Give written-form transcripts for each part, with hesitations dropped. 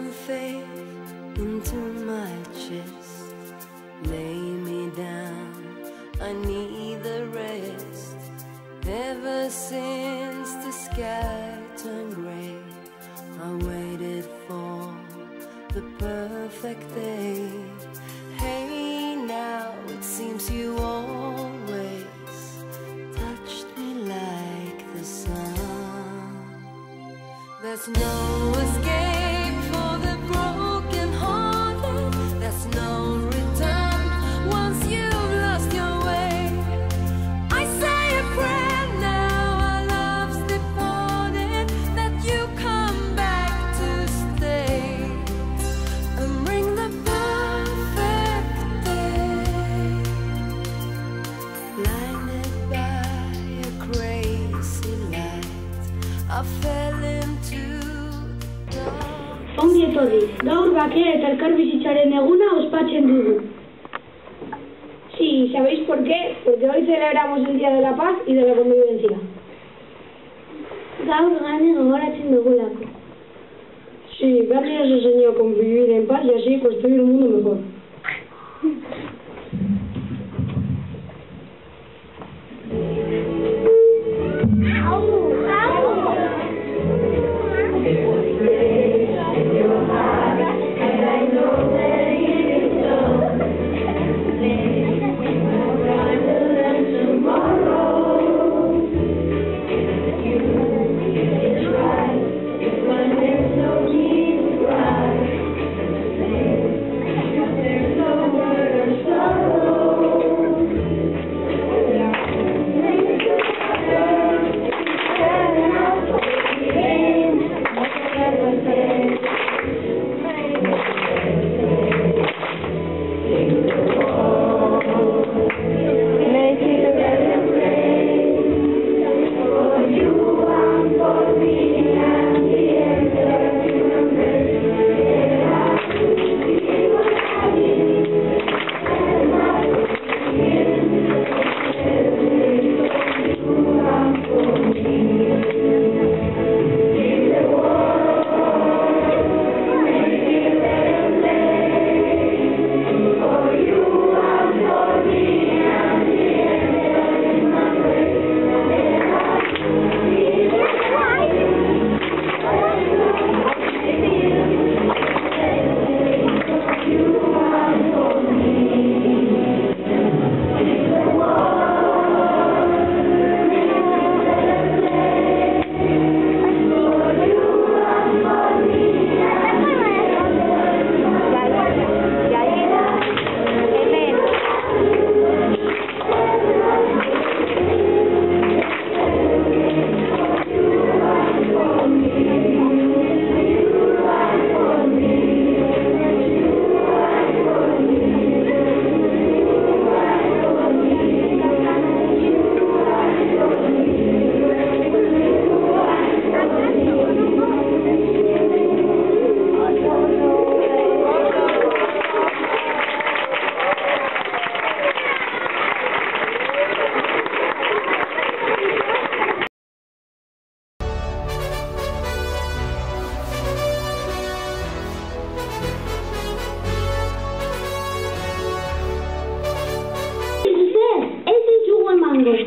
some faith into my chest. Lay me down, I need the rest. Ever since the sky turned gray, I waited for the perfect day. Hey, now it seems you always touched me like the sun. There's no escape for the broken hearted. There's no return once you've lost your way. I say a prayer now, our love's departed, that you come back to stay and bring the perfect day. Blinded by a crazy light, I fell into Ongi etorri, gaur bake eta elkarbizitzaren eguna ospatzen dugu. Sí, ¿sabéis por qué? Porque hoy celebramos el Día de la Paz y de la Convivencia. Gaur gane gogoratzen dugulako. Sí, Gandhi nos enseñó a convivir en paz y así construir un mundo mejor.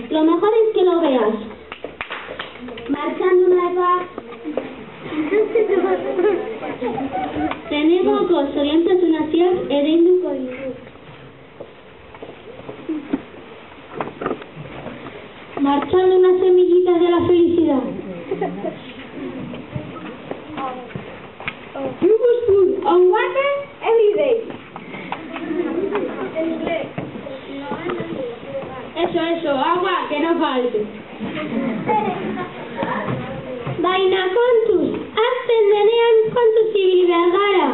Lo mejor es que lo veas. Marchando una paz. Tenegoko zoriontasunasiak ereinduko ditu. Marchando unas semillitas de la felicidad. You must put on water every day. Eso, agua, que no falte. Baina kontuz, azten denean kontuz ibili behar gara.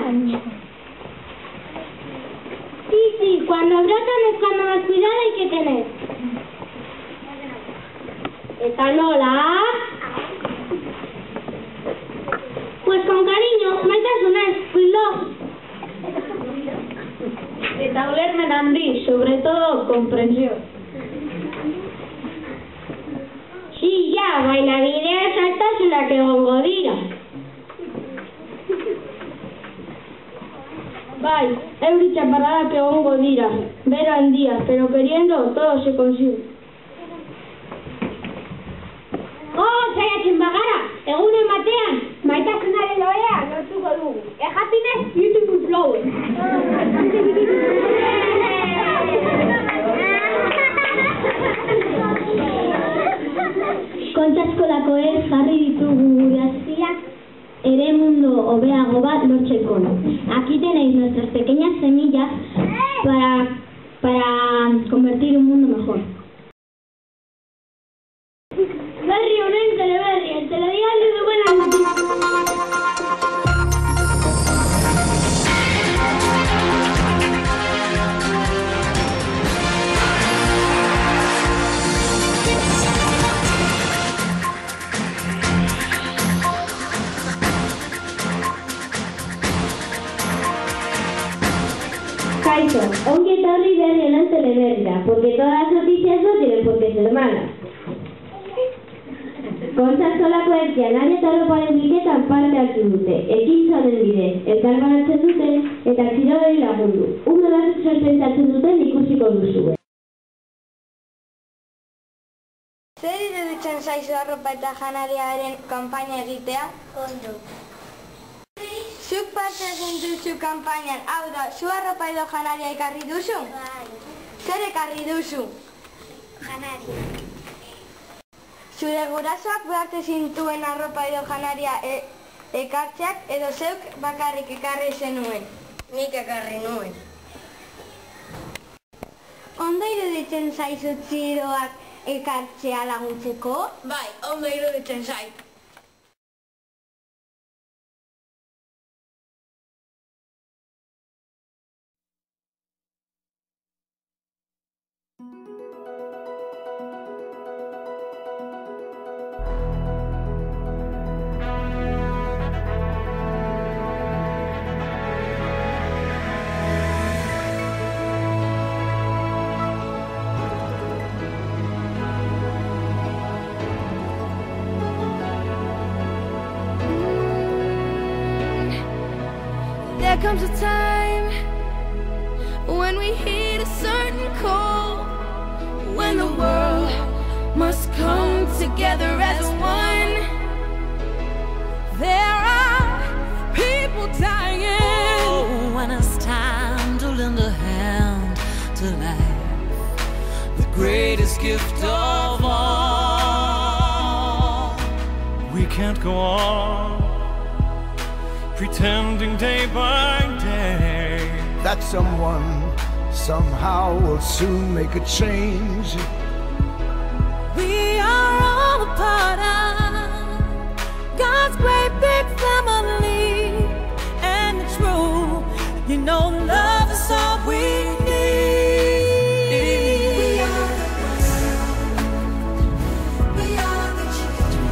Sí, cuando brotan es cuando más cuidado hay que tener. ¿Eta nola? Pues con cariño, maitasuna eskuilo. Eta ulermen handi, sobre todo comprensión. Sí, ya, baina bidea saltasunak egongo dira. Bai, euri txaparradak egongo dira, bero handia, pero queriendo todo se consigue. Saiatzen bagara, egunen batean, maitasunaren ohea lortuko dugu. Jatinez, beautiful flower. Kontxa eskolakoek jarri ditugu gure azpiak ere mundo hobeago bat lortzeko. Aquí tenéis nuestras pequeñas semillas para convertir un mundo mejor. Berri honen teleberri, el telediario de buenas noticias. Kaixo, ongi etorri berri honen teleberrira, porque todas las noticias no tienen por qué ser malas. Kontxa eskolakoek janari eta arroparen bilketan parte hartu dute, ekintza honen bidez, elkarbanatzen dute eta kirolari lagundu. Ume batzuk sorprentsatzen duten ikusiko duzu. Zer iruditzen zaizu arropa eta janariaren kanpaina egitea? Ondo. Zuk parte egin duzu kanpainan, hau da, zu arropa edo janaria ekarri duzu? Bai. Zer ekarri duzu? Janaria. Zure gurasoak behartu zintuen arropa edo janaria ekartzeak edo zeuk bakarrik ekarri zenuen? Nik ekarri nuen. Ondo iruditzen zaizu txiroak ekartzea laguntzeko? Bai, ondo iruditzen zait. There comes a time when we hit a certain call, when the world must come together as one. There are people dying. Oh, when it's time to lend a hand to life, the greatest gift of all. We can't go on pretending day by day that someone somehow will soon make a change. We are all a part of God's great big family, and it's true, you know, love is all we need. We are the ones, we are the children,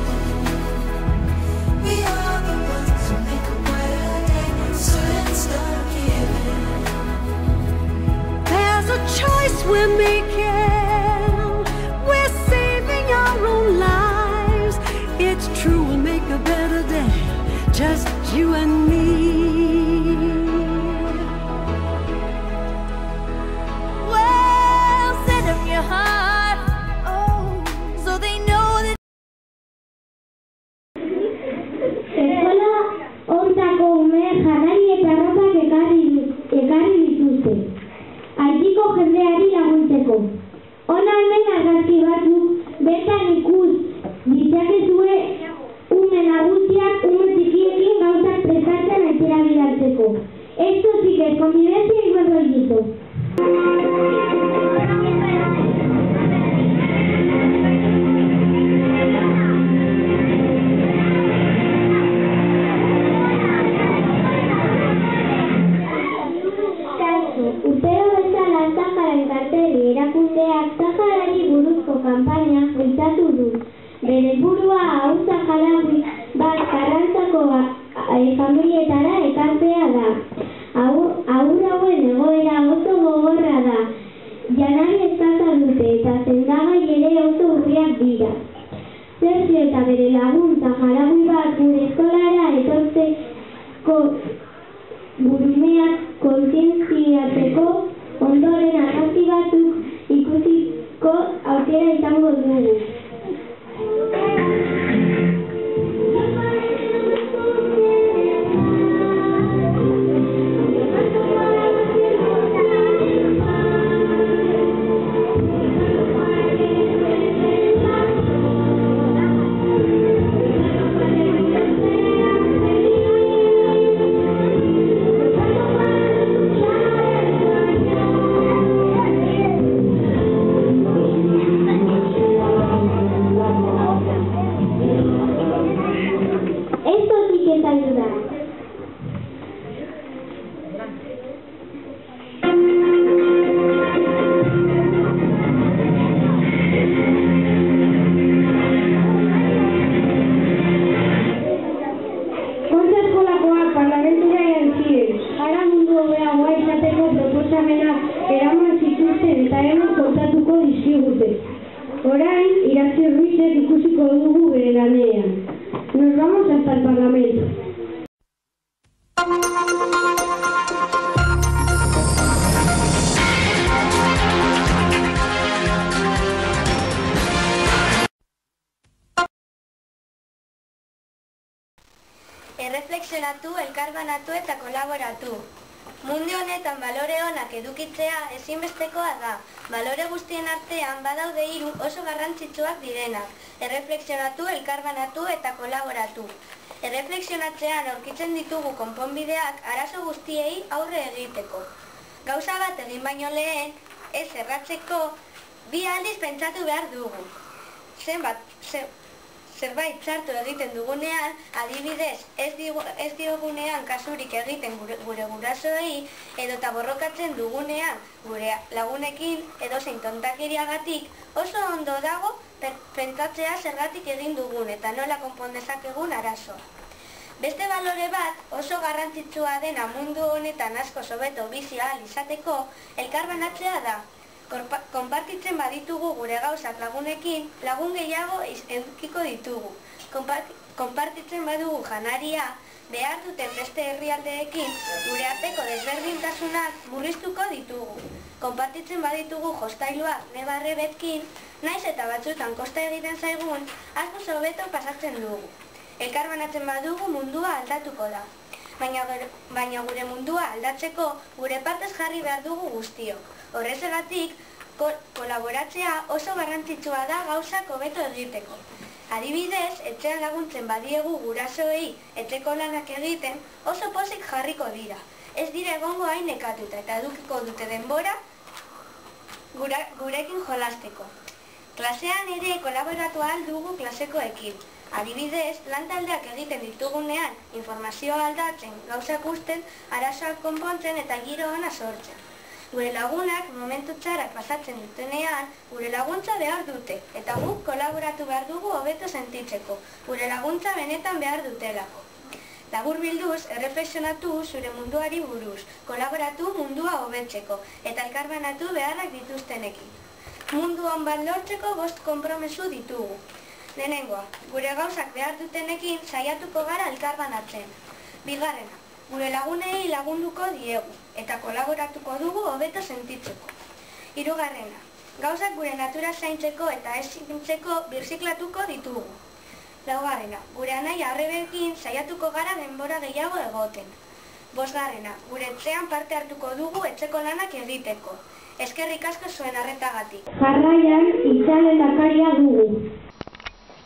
we are the ones who make a brighter day, so let's start giving. There's a choice we're making, we're saving our own lives. It's true, we'll make a better day, just you and me. Well, send them your heart, oh, so they know that. Eskola hontako ume janari eta arropak ekarri dituzte. Haitiko jendeari laguntzeko. Hona hemen argazki batzuk bertan ikus ditzakezue ume nagusiak ume txikiekin gauzak prestatzen aitera bidaltzeko. Esto sí que es convivencia y buen rollito. Urtero bezala Saharan karteli erakundeak Saharari buruzko kanpaina bultzatu du. Bere burua hau Saharaui bat Karrantzako familietara ekartzea da. Haur hauen egoera oso gogorra da. Janari eskasa dute eta sendagai ere oso urriak dira. Sergio eta bere lagun Saharaui bat gure eskolara etortzeko burumeak kontzientziatzeko, ondoren argazki batzuk ikusiko aukera izango dugu. Orain, Irazi Ruizek ikusiko dugu bere lanean. Nos vamos hasta el Parlamento. Erreflexionatu, elkarbanatu eta kolaboratu. Mundu honetan balore onak edukitzea ezinbestekoa da. Balore guztien artean badaude 3 oso garrantzitsuak direnak. Erreflexionatu, elkarbanatu eta kolaboratu. Erreflexionatzean aurkitzen ditugu konponbideak arazo guztiei aurre egiteko. Gauza bat egin baino lehen, ez erratzeko, 2 aldiz pentsatu behar dugu. Zerbait txartu egiten dugunean, adibidez, ez diogunean kasurik egiten gure gurasoei, edota borrokatzen dugunean gure lagunekin edozein tontakeriagatik, oso ondo dago pentsatzea zergatik egin dugun eta nola konpon dezakegun arazoa. Beste balore bat oso garrantzitsua dena mundu honetan asko hobeto bizi ahal izateko, elkarbanatzea da. Konpartitzen baditugu gure gauzak lagunekin, lagun gehiago edukiko ditugu. Konpartitzen badugu janaria, behar duten beste herrialdeekin, gure arteko desberdintasunak murriztuko ditugu. Konpartitzen baditugu jostailuak nebarrebetkin, naiz eta batzutan kosta egiten zaigun, asko hobeto pasatzen dugu. Elkarbanatzen badugu mundua aldatuko da. Baina gure mundua aldatzeko gure partez jarri behar dugu guztiok. Horrezegatik, kolaboratzea oso garrantzitsua da gauzak hobeto egiteko. Adibidez, etxean laguntzen badiegu gurasoei etxeko lanak egiten oso pozik jarriko dira. Ez dira egongo hain nekatuta eta edukiko dute denbora gurekin jolasteko. Klasean ere kolaboratu ahal dugu klasekoekin. Adibidez, lantaldeak egiten ditugunean informazioa aldatzen, gauzak usten, arazoak konpontzen eta giro ona sortzen. Gure lagunak momentu txarrak pasatzen dutenean, gure laguntza behar dute, eta guk kolaboratu behar dugu hobeto sentitzeko, gure laguntza benetan behar dutelako. Laburbilduz, erreflexionatu zure munduari buruz, kolaboratu mundua hobetzeko, eta elkarbanatu beharrak dituztenekin. Mundu hon bat lortzeko 5 konpromesu ditugu. Lehenengoa, gure gauzak behar dutenekin saiatuko gara elkarbanatzen. Bigarrena, gure lagunei lagunduko diegu, eta kolaboratuko dugu hobeto sentitzeko. Hirugarrena, gauzak gure natura zaintzeko eta ez zintzeko birziklatuko ditugu. Laugarrena, gure anai arrebekin saiatuko gara denbora gehiago egoten. Bosgarrena, gure etxean parte hartuko dugu etxeko lanak egiteko. Eskerrik asko zuen arretagatik. Jarraian, lehendakaria dugu.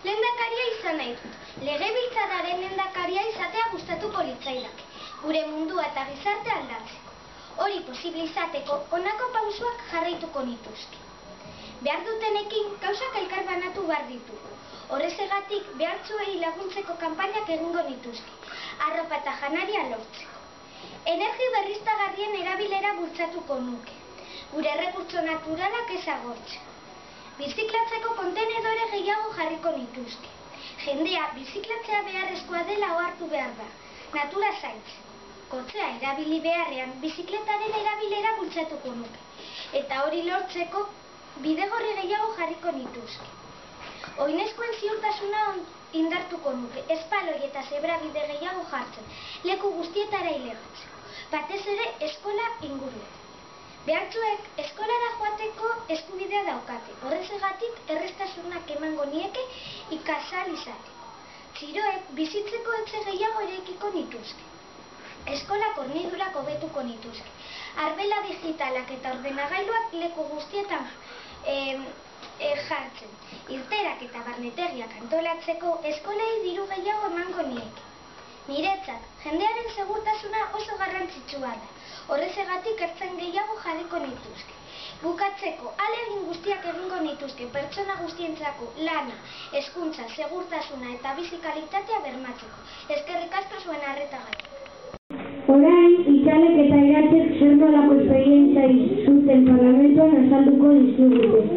Lehendakaria izan nahi dut. Legebiltzarraren lehendakaria izatea gustatuko litzaidake. Gure mundua eta gizarte aldatzeko. Hori posible izateko, honako pausoak jarraituko nituzke. Behar dutenekin, gauzak elkarbanatu behar ditugu. Horrezegatik, behartzuei laguntzeko kanpainak egingo nituzke. Arropa eta janaria lortzeko. Energia berriztagarrien erabilera bultzatuko nuke. Gure errekurtso naturalak ez agortzeko. Birziklatzeko kontenedore gehiago jarriko nituzke. Jendea, birziklatzea beharrezkoa dela ohartu behar da. Natura zaintz. Kotzea erabili beharrean, bizikletaren erabilera bultzatuko nuke. Eta hori lortzeko, bidegorri gehiago jarriko nituzke. Oinezkoen ziurtasuna indartuko nuke, espaloi eta zebrabide gehiago jartzen, leku guztietara ilegatzen. batez ere eskola inguruan. Behartsuek eskolara joateko eskubidea daukate, horrezegatik erreztasunak emango nieke ikasal izateko. Txiroek bizitzeko etxe gehiago eraikiko nituzke. Eskolak hornidurak hobetuko nituzke. Arbela digitalak eta ordenagailuak leku guztietan jartzen. Irteerak eta barnetegiak antolatzeko eskolei diru gehiago emango nieke. Niretzat, jendearen segurtasuna oso garrantzitsua da. Horrezegatik ertzen gehiago jarriko nituzke. Bukatzeko, ahalegin guztiak egingo nituzke pertsona guztientzako lana, hezkuntza, segurtasuna eta bizi kalitatea bermatzeko. Eskerrik asko zuen arretagatik. Orain, Itxalek eta Iratzek zer nolako esperientzia zuten parlamentuan azalduko dizkigute.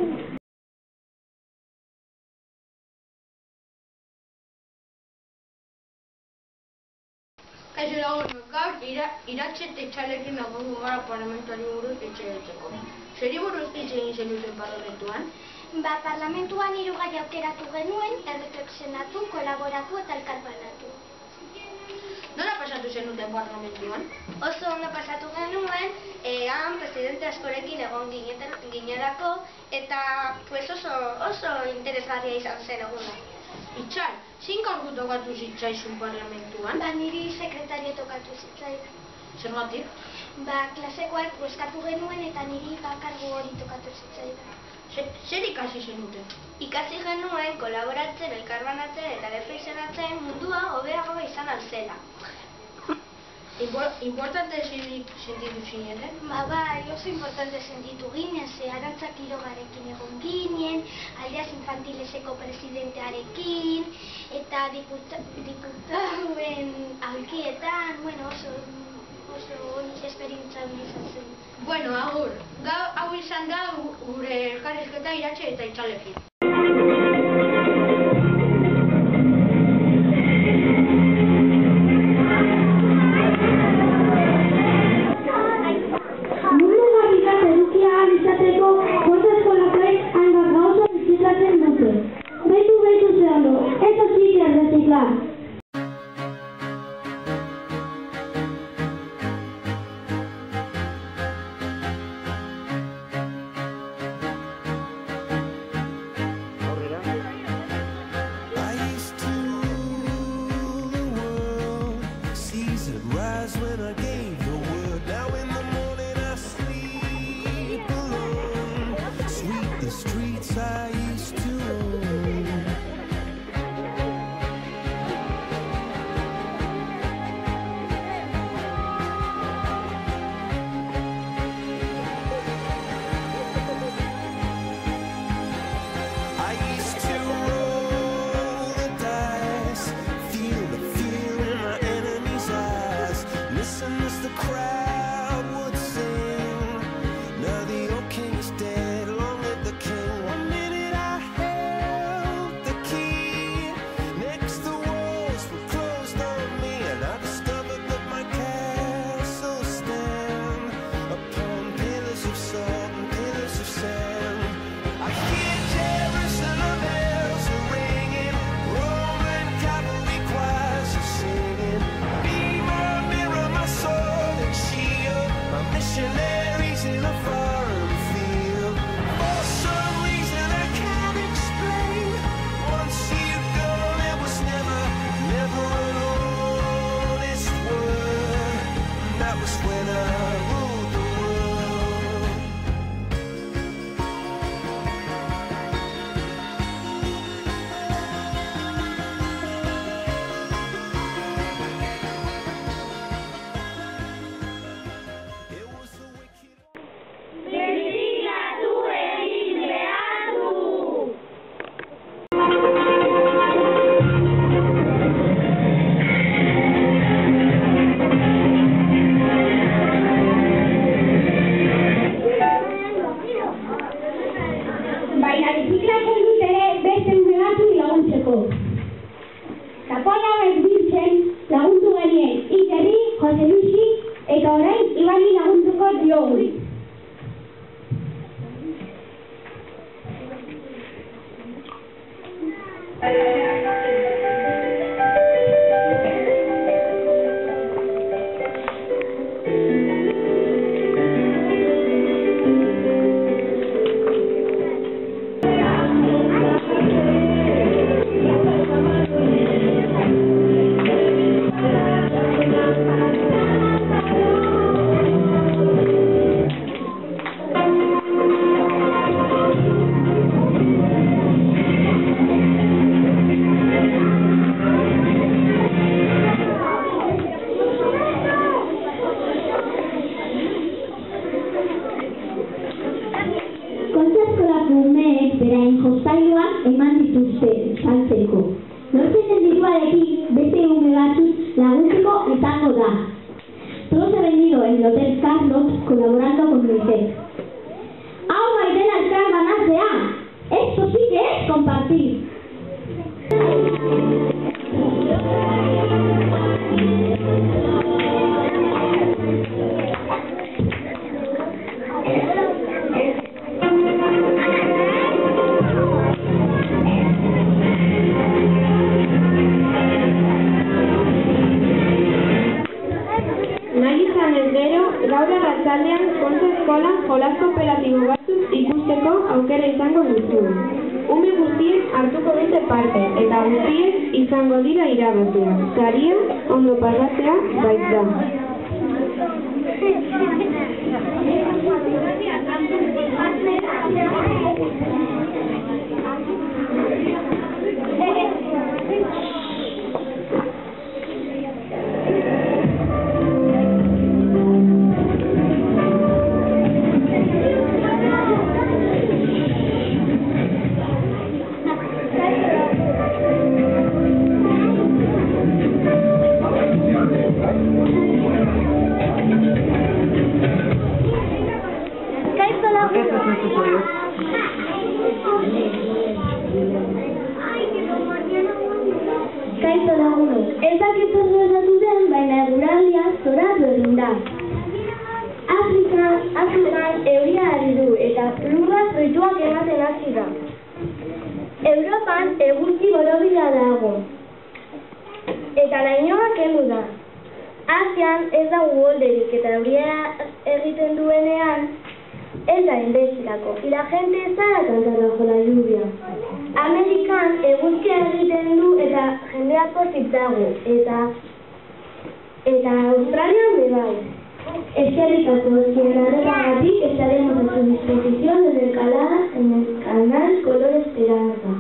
Kaixo lagun, gaur Iratxe eta Itxalekin egongo gara parlamentuari buruz hitz egiteko. Zeri buruz hitz egin zenuten parlamentuan? Parlamentuan 3 gai aukeratu genuen, erreflexionatu, kolaboratu eta elkarbanatu. Nola pasatu zenuten parlamentuan? Oso ondo pasatu genuen, han presidente askorekin egon ginerako, eta oso interesgarria izan zen eguna. Itxal, zein kargu tokatu zitzaizun parlamentuan? Niri sekretario tokatu zitzaidan. Zergatik? Klasekoak bozkatu genuen eta niri kargu hori tokatu zitzaidan. Zer ikasi zenuten? Ikasi genuen kolaboratzen, elkarbanatzen eta reflexionatzen mundua hobeago izan alzela. Importante sentitu zineten? Bai, oso importante sentitu ginen, ze Arantza Quirogarekin egon ginen, Aldeas Infantileseko presidentearekin, eta diputatuen aulkietan, oso esperientzia izan zen. Bueno, agur, hau izan da gure elkarrizketa Iratxe eta Itxalekin. Kontzertkolako umeek berain jostailuak eman dituzte saltzeko. Lortzen diruarekin beste ume batzuk laguntzeko izango da. Todo se ha venido en el Hotel Carlos colaborando con Luisek. ¡Agua y vela al carganasea! Esto sí que es compartir. Gaur arratsaldean Kontxa eskolan jolas kooperatibo batzuk ikusteko aukera izango duzu. Ume guztiek hartuko dute parte eta guztiek izango dira irabazleak. Saria ondo pasatzea baita. Kaixo lagunok, ez dakit zer gertatu den, baina eguraldia zoratu egin da. Afrikan euria ari du eta lurra fruituak ematen hasi da. Europan eguzki borobila dago eta lainoa kendu da. Asian ez da uholderik eta euria egiten duenean ez da inbestilako, y la gente está cantando bajo la lluvia. Amerikan eguzkia egiten du eta jendea pozik dago, eta Australian bebai. Eskerrikako zien arregagatik estaremos a su disposición en el canal Color Esperanza.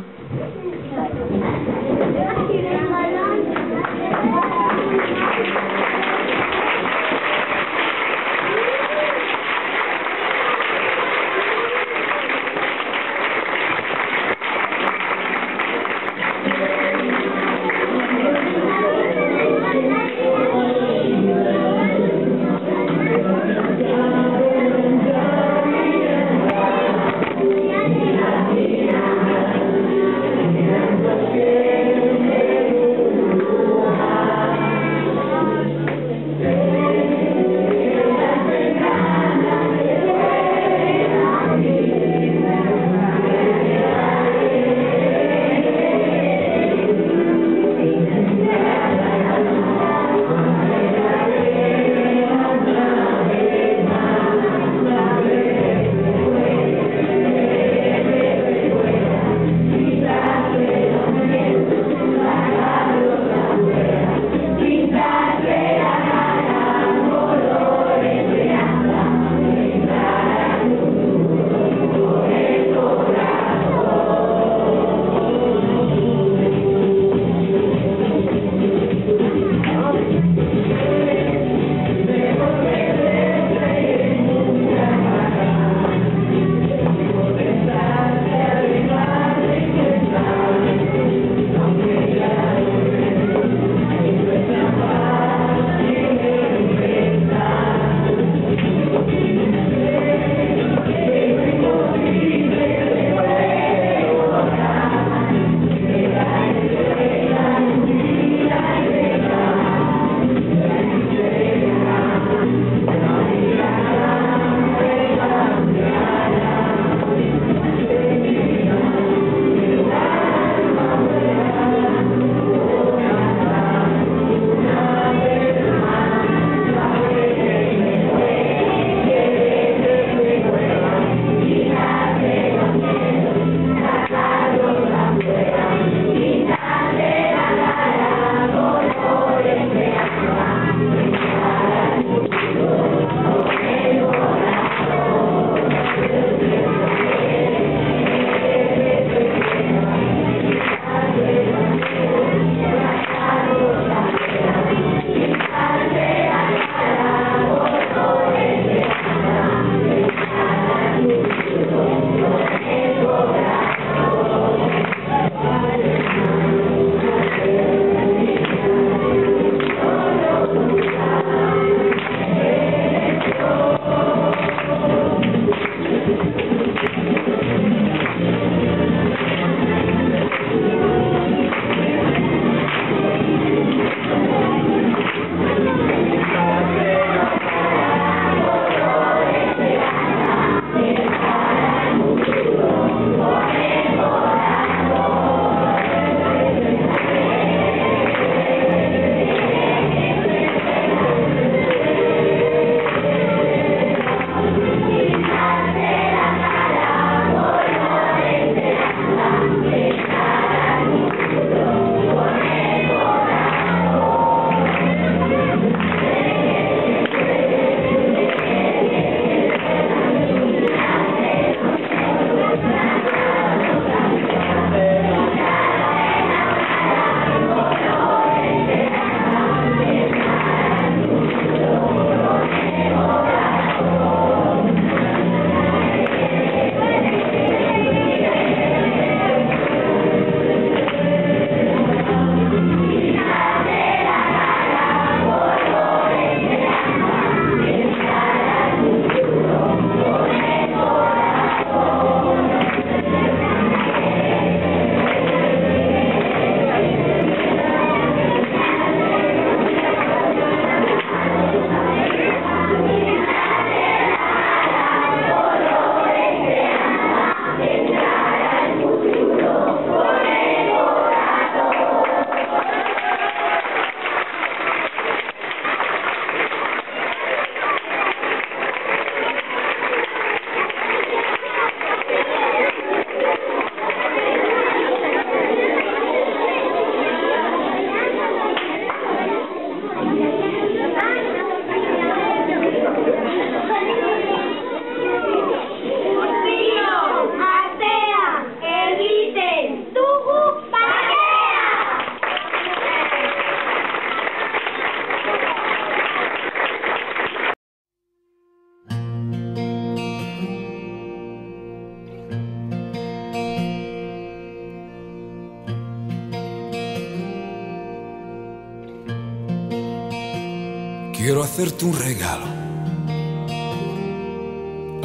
Quiero hacerte un regalo,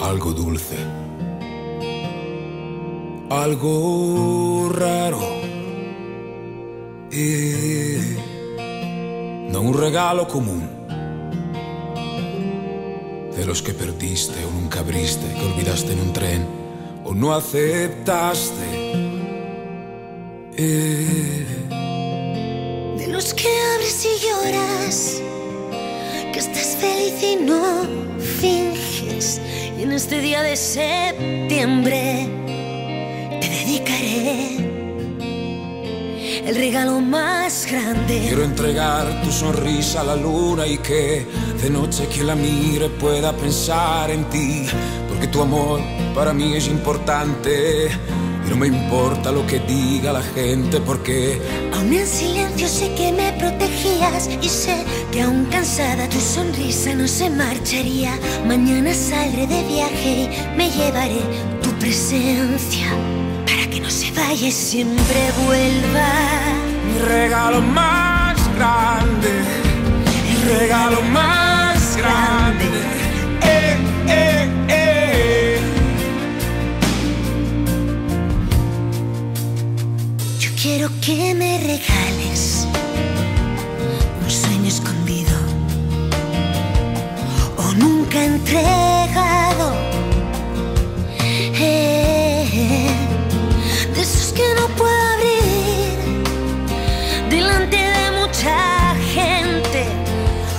algo dulce, algo raro, no un regalo común, de los que perdiste o nunca abriste, que olvidaste en un tren o no aceptaste. De los que abres y lloras, que estás feliz y no finges. Y en este día de septiembre te dedicaré el regalo más grande. Quiero entregar tu sonrisa a la luna y que de noche quien la mire pueda pensar en ti, porque tu amor para mí es importante. Y no me importa lo que diga la gente, porque aún en silencio sé que me protegías, y sé que aún cansada tu sonrisa no se marcharía. Mañana saldré de viaje y me llevaré tu presencia para que no se vaya y siempre vuelva. Mi regalo más grande, el regalo más grande. Quiero que me regales un sueño escondido o nunca entregado, de esos que no puedo abrir delante de mucha gente,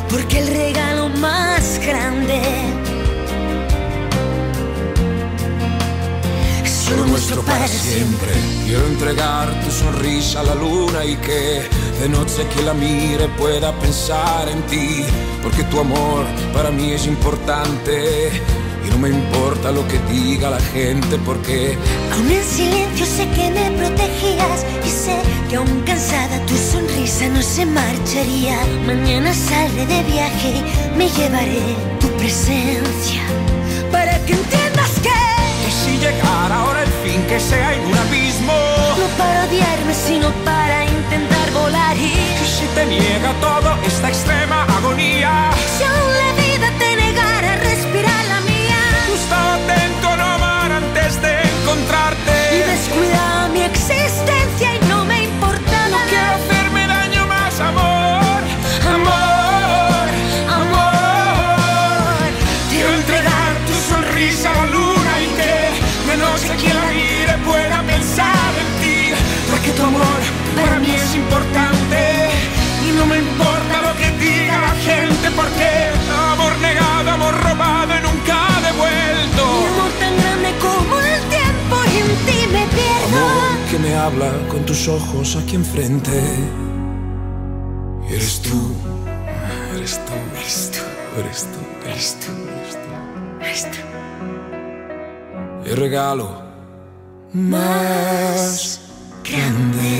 porque el regalo más grande es solo nuestro para siempre. Quiero entregar tu sonrisa a la luna y que de noche quien la mire pueda pensar en ti, porque tu amor para mí es importante. Y no me importa lo que diga la gente, porque aún en silencio sé que me protegías, y sé que aún cansada tu sonrisa no se marcharía. Mañana saldré de viaje y me llevaré tu presencia para que entiendas que si llegara ahora el fin, que sea en un abismo, no para odiarme sino para intentar volar. Y si te niega todo esta extrema agonía, si aún la vida te negara respirar la mía, tú estaba atento a no amar antes de encontrarte, y descuidaba mi existencia y no me importaba. No quiero hacerme daño más, amor, amor, amor. Quiero entregar tu sonrisa a la luna y que de noche quien la mire pueda pensar en ti, porque tu amor para mí es importante. Y no me importa lo que diga la gente, porque amor negado, amor robado y nunca devuelto. Mi amor tan grande como el tiempo, y en ti me pierdo. Amor que me habla con tus ojos aquí enfrente. Eres tú, eres tú, eres tú, eres tú, eres tú, eres tú. El regalo más grande.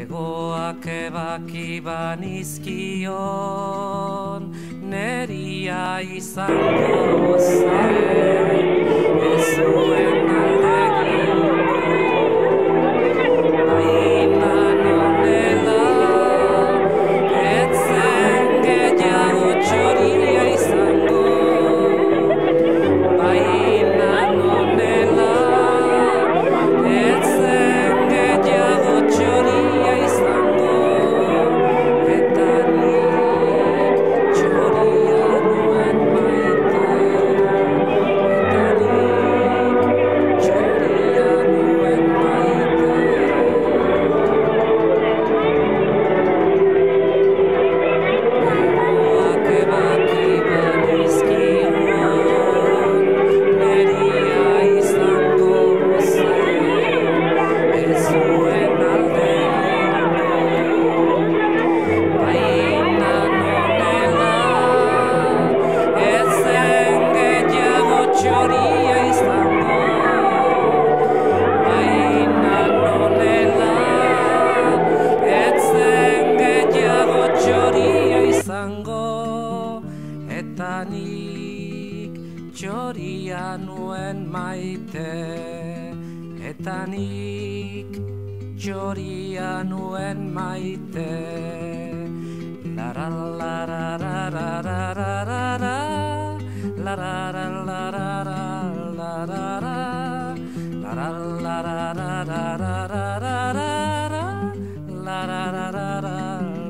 Egoak ebaki banizkion neri txoria izango zen, ez zuen aldegingo, baina nonela, ez zen gehiago txoria izango, baina nonela, ez zen gehiago txoria izango, eta nik txoria nuen maite, eta nik txoria nuen maite. Beroak ebaki banizkion, neria izango zen, ez zuen aldegingo, baina nonela, ez zen gehiago txoria izango, baina nonela, ez zen gehiago txoria izango, eta nik txoria nuen maite, eta nik txoria nuen maite. Lara lara lara lara lara, lara lara lara lara, lara lara lara lara lara, lara lara lara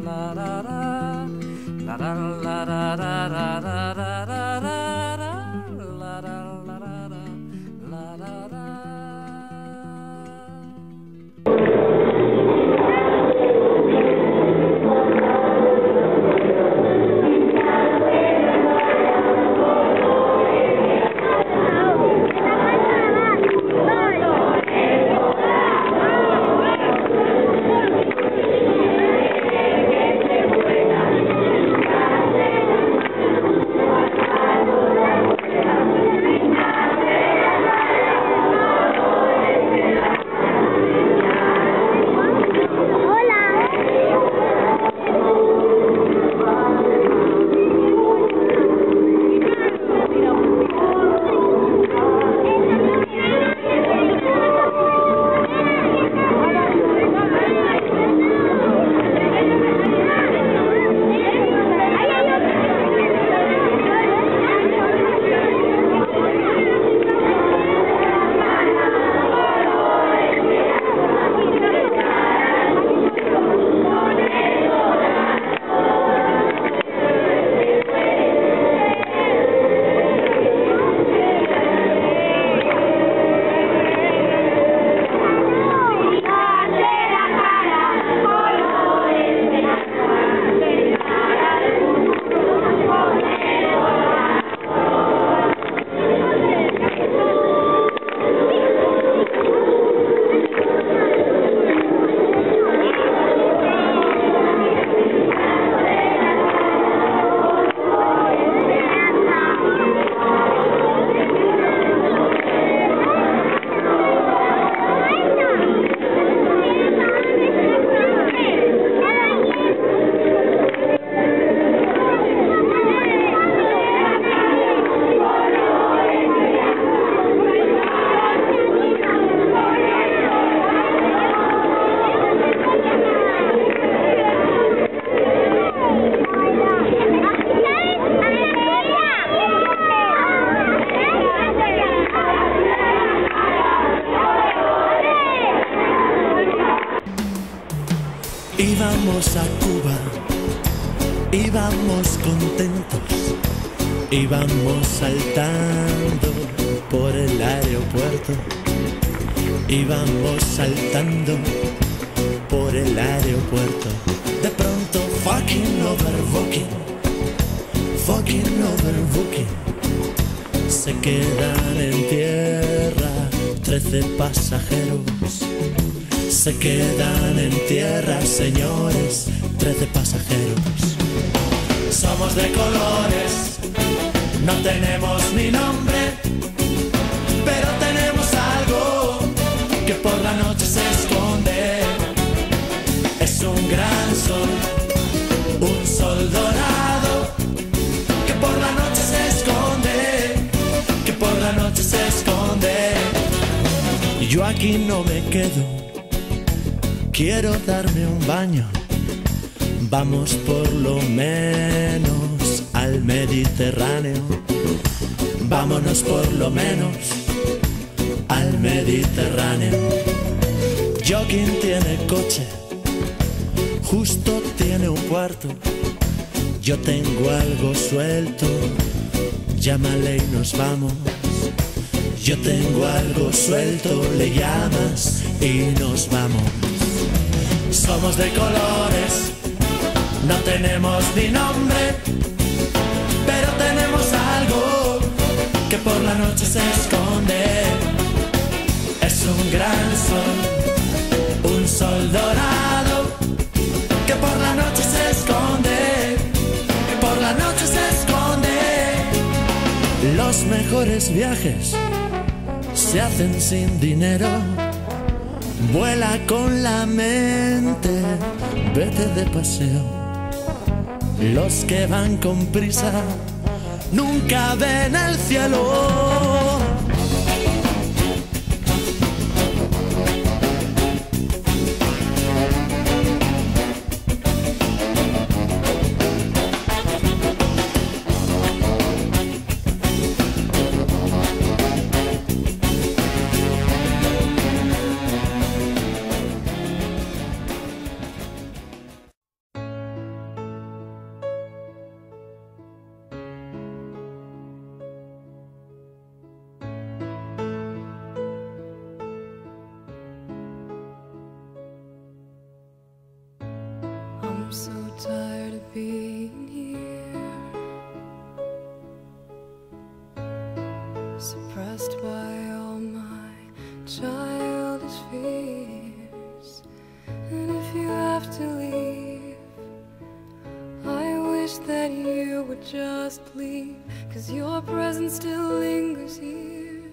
Íbamos a Cuba, íbamos contentos, íbamos saltando por el aeropuerto, íbamos saltando por el aeropuerto. De pronto, fucking overbooking, se quedan en tierra 13 pasajeros. Se quedan en tierra, señores, 13 pasajeros. Somos de colores, no tenemos ni nombre, pero tenemos algo que por la noche se esconde. Es un gran sol, un sol dorado, que por la noche aquí no me quedo, quiero darme un baño. Vamos por lo menos al Mediterráneo. Vámonos por lo menos al Mediterráneo. Joaquín tiene coche, Justo tiene un cuarto. Yo tengo algo suelto, llámale y nos vamos. Yo tengo algo suelto, le llamas y nos vamos. Somos de colores, no tenemos ni nombre, pero tenemos algo que por la noche se esconde. Es un gran sol, un sol dorado, que por la noche se esconde, que por la noche se esconde. Los mejores viajes se hacen sin dinero. Vuela con la mente, vete de paseo. Los que van con prisa nunca ven el cielo. I'm so tired of being here, suppressed by all my childish fears. And if you have to leave, I wish that you would just leave, 'cause your presence still lingers here,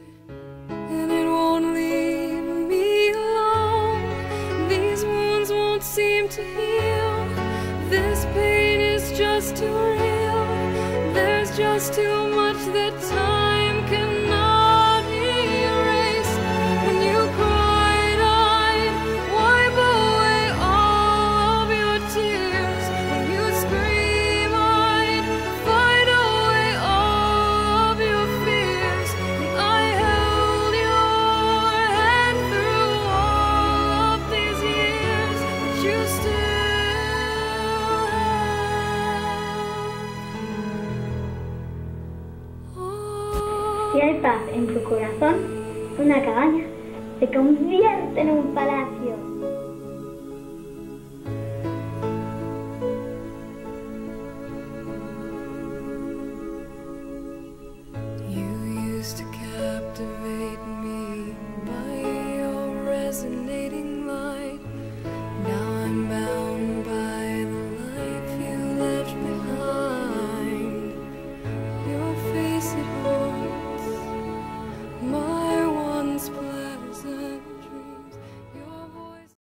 and it won't leave me alone. These wounds won't seem to heal. This pain is just too real. There's just too much that time cannot erase. When you cried, I'd wipe away all of your tears. When you scream, I'd fight away all of your fears. And I held your hand through all of these years, but you still. Si hay paz en tu corazón, una cabaña se convierte en un palacio.